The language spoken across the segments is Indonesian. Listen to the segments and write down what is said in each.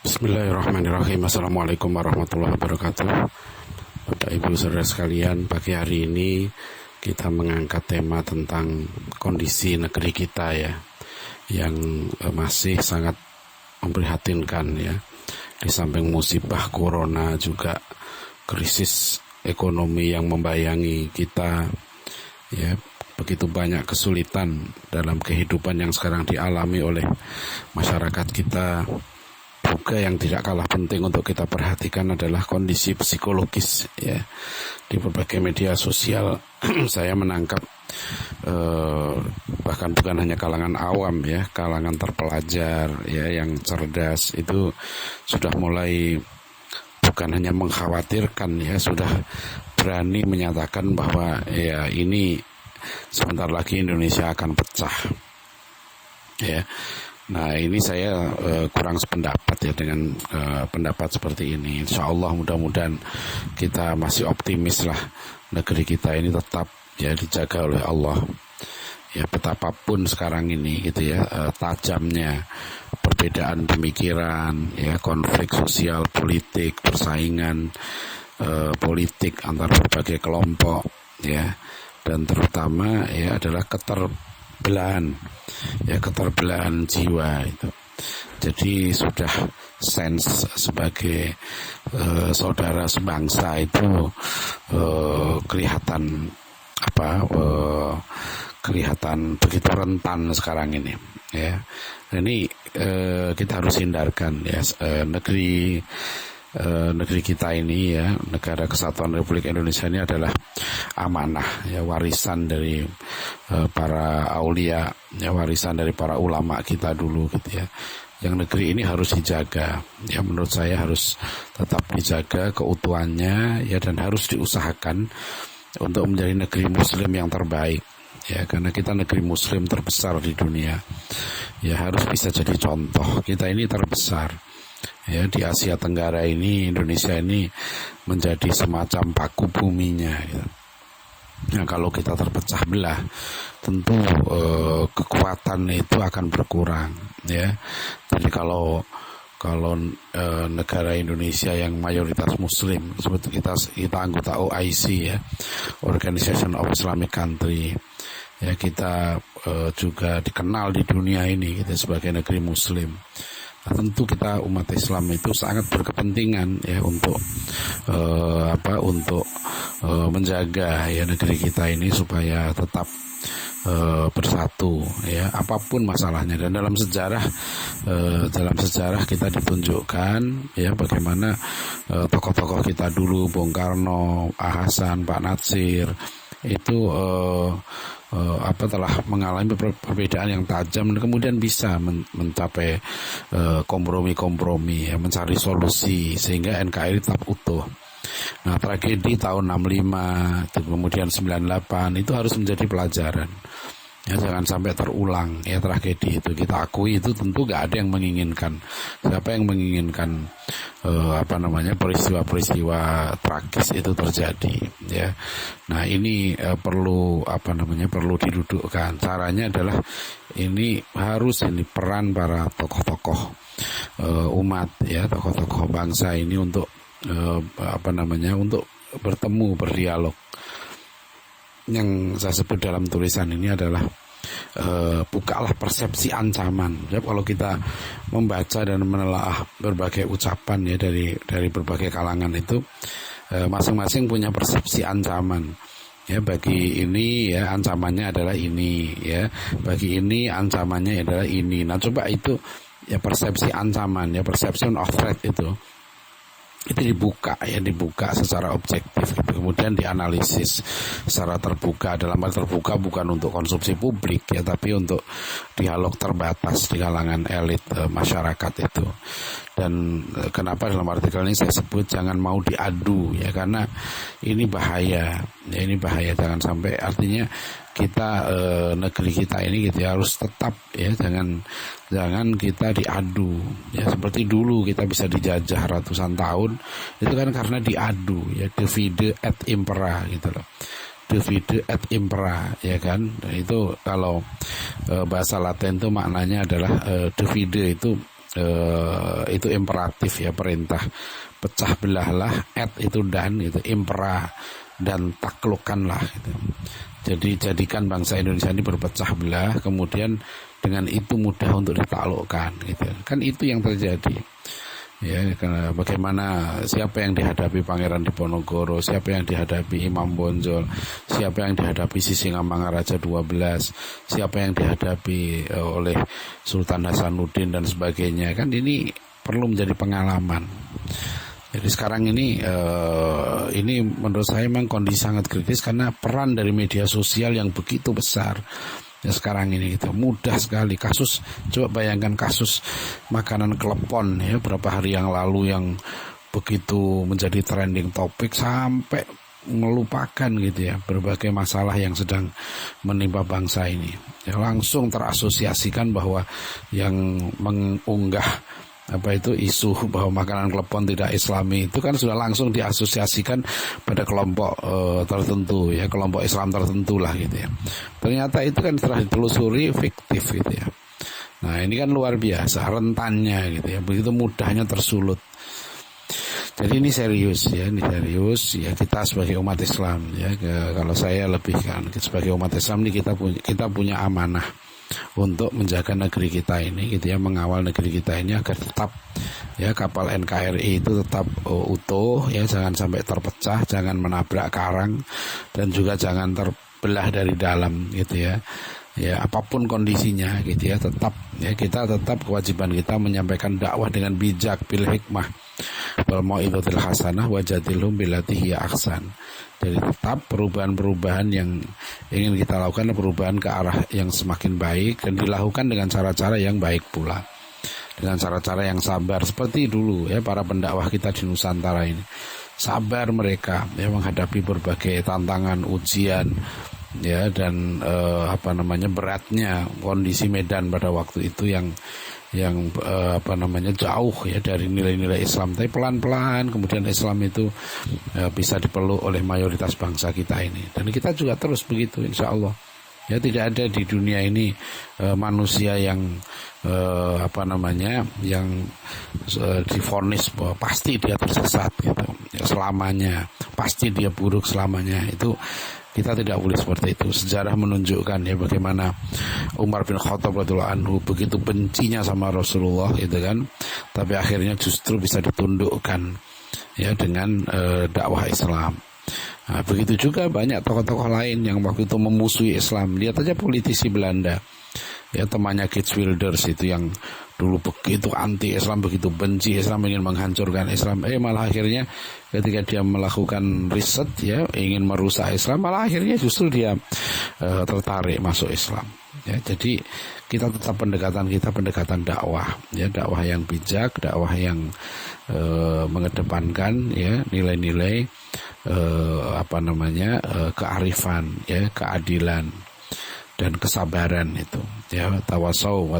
Bismillahirrahmanirrahim. Assalamualaikum warahmatullahi wabarakatuh. Bapak Ibu saudara sekalian, pagi hari ini kita mengangkat tema tentang kondisi negeri kita ya, yang masih sangat memprihatinkan ya. Di samping musibah corona juga krisis ekonomi yang membayangi kita ya. Begitu banyak kesulitan dalam kehidupan yang sekarang dialami oleh masyarakat kita. Juga yang tidak kalah penting untuk kita perhatikan adalah kondisi psikologis ya. Di berbagai media sosial saya menangkap bahkan bukan hanya kalangan awam ya, kalangan terpelajar ya yang cerdas itu sudah mulai bukan hanya mengkhawatirkan ya, sudah berani menyatakan bahwa ya ini sebentar lagi Indonesia akan pecah ya. Nah ini saya kurang sependapat ya dengan pendapat seperti ini. Insya Allah mudah-mudahan kita masih optimis lah, negeri kita ini tetap ya dijaga oleh Allah. Ya betapapun sekarang ini gitu ya tajamnya perbedaan pemikiran, ya konflik sosial, politik, persaingan politik antar berbagai kelompok ya, dan terutama ya adalah keterbelahan jiwa itu. Jadi sudah sense sebagai saudara sebangsa itu kelihatan begitu rentan sekarang ini ya. Ini kita harus hindarkan ya, negeri kita ini ya, negara Kesatuan Republik Indonesia ini adalah amanah ya, warisan dari para aulia ya, warisan dari para ulama kita dulu gitu ya. Yang negeri ini harus dijaga ya, menurut saya harus tetap dijaga keutuhannya ya, dan harus diusahakan untuk menjadi negeri muslim yang terbaik ya, karena kita negeri muslim terbesar di dunia ya, harus bisa jadi contoh. Kita ini terbesar ya di Asia Tenggara ini, Indonesia ini menjadi semacam paku buminya gitu. Nah kalau kita terpecah belah, tentu kekuatan itu akan berkurang ya. Jadi kalau negara Indonesia yang mayoritas Muslim, seperti kita anggota OIC ya, Organization of Islamic Country ya, kita juga dikenal di dunia ini gitu, sebagai negeri Muslim. Nah, tentu kita umat Islam itu sangat berkepentingan ya untuk menjaga ya negeri kita ini supaya tetap bersatu ya, apapun masalahnya. Dan dalam sejarah kita ditunjukkan ya bagaimana tokoh-tokoh kita dulu, Bung Karno, Hasan, Pak Natsir itu telah mengalami perbedaan yang tajam dan kemudian bisa mencapai kompromi-kompromi ya, mencari solusi sehingga NKRI tetap utuh. Nah tragedi tahun 65 kemudian 98 itu harus menjadi pelajaran ya, jangan sampai terulang ya tragedi itu. Kita akui itu tentu gak ada yang menginginkan. Siapa yang menginginkan peristiwa-peristiwa tragis itu terjadi ya. Nah ini perlu didudukkan. Caranya adalah ini peran para tokoh-tokoh umat ya, tokoh-tokoh bangsa ini untuk untuk bertemu, berdialog. Yang saya sebut dalam tulisan ini adalah bukalah persepsi ancaman. Ya, kalau kita membaca dan menelaah berbagai ucapan ya dari berbagai kalangan itu, masing-masing punya persepsi ancaman. Ya bagi ini ya ancamannya adalah ini ya, bagi ini ancamannya adalah ini. Nah coba itu ya persepsi ancaman ya, perception of threat itu dibuka secara objektif gitu. Kemudian dianalisis secara terbuka. Dalam hal terbuka bukan untuk konsumsi publik ya, tapi untuk dialog terbatas di kalangan elit masyarakat itu. Dan kenapa dalam artikel ini saya sebut jangan mau diadu ya, karena ini bahaya ya, ini bahaya. Jangan sampai, artinya kita negeri kita ini gitu ya, harus tetap ya, jangan kita diadu ya, seperti dulu kita bisa dijajah ratusan tahun itu kan karena diadu ya, divide et impera gitu loh, divide et impera ya kan. Itu kalau bahasa Latin itu maknanya adalah divide itu itu imperatif ya, perintah. Pecah belahlah, itu dan, itu impera, dan taklukkanlah gitu. Jadi jadikan bangsa Indonesia ini berpecah belah, kemudian dengan itu mudah untuk ditaklukkan gitu. Kan itu yang terjadi. Ya, karena bagaimana siapa yang dihadapi Pangeran Diponegoro, siapa yang dihadapi Imam Bonjol, siapa yang dihadapi Sisingamangaraja 12, siapa yang dihadapi oleh Sultan Hasanuddin dan sebagainya. Kan ini perlu menjadi pengalaman. Jadi sekarang ini menurut saya memang kondisi sangat kritis karena peran dari media sosial yang begitu besar. Ya sekarang ini itu mudah sekali kasus, coba bayangkan kasus makanan klepon ya berapa hari yang lalu yang begitu menjadi trending topik sampai melupakan gitu ya berbagai masalah yang sedang menimpa bangsa ini. Ya langsung terasosiasikan bahwa yang mengunggah isu bahwa makanan klepon tidak islami itu kan sudah langsung diasosiasikan pada kelompok tertentu ya, kelompok Islam tertentu lah gitu ya. Ternyata itu kan setelah ditelusuri fiktif gitu ya. Nah ini kan luar biasa rentannya gitu ya, begitu mudahnya tersulut. Jadi ini serius ya, kita sebagai umat Islam ya, kalau saya lebih kan sebagai umat Islam ini kita punya amanah untuk menjaga negeri kita ini gitu ya, mengawal negeri kita ini agar tetap ya kapal NKRI itu tetap utuh ya, jangan sampai terpecah, jangan menabrak karang dan juga jangan terbelah dari dalam gitu ya. Ya apapun kondisinya gitu ya, kita tetap kewajiban kita menyampaikan dakwah dengan bijak, bil hikmah wal mau'izatil hasanah wajadilhum billati hiya ahsan. Jadi tetap perubahan-perubahan yang ingin kita lakukan, perubahan ke arah yang semakin baik dan dilakukan dengan cara-cara yang baik pula, dengan cara-cara yang sabar seperti dulu ya para pendakwah kita di Nusantara ini. Sabar mereka ya menghadapi berbagai tantangan, ujian ya, dan beratnya kondisi medan pada waktu itu yang jauh ya dari nilai-nilai Islam. Tapi pelan-pelan kemudian Islam itu bisa dipeluk oleh mayoritas bangsa kita ini, dan kita juga terus begitu insya Allah. Ya tidak ada di dunia ini manusia yang yang divonis bahwa pasti dia tersesat gitu ya, selamanya pasti dia buruk selamanya. Itu kita tidak boleh seperti itu. Sejarah menunjukkan ya bagaimana Umar bin Khattab radhiyallahu anhu begitu bencinya sama Rasulullah itu kan, tapi akhirnya justru bisa ditundukkan ya dengan dakwah Islam. Nah, begitu juga banyak tokoh-tokoh lain yang waktu itu memusuhi Islam. Lihat aja politisi Belanda ya, temannya Geert Wilders itu yang dulu begitu anti Islam, begitu benci Islam, ingin menghancurkan Islam. Malah akhirnya ketika dia melakukan riset ya, ingin merusak Islam, malah akhirnya justru dia tertarik masuk Islam. Ya, jadi kita tetap pendekatan dakwah ya, dakwah yang bijak, dakwah yang mengedepankan ya nilai-nilai kearifan ya, keadilan dan kesabaran itu ya, tawasau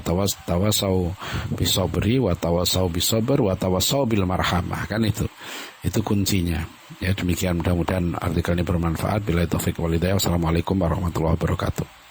bisabri wa tawasau bisabar wa tawasau bil marhamah, kan itu kuncinya ya. Demikian, mudah-mudahan artikel ini bermanfaat. Billahi taufik wal hidayah. Wassalamualaikum warahmatullahi wabarakatuh.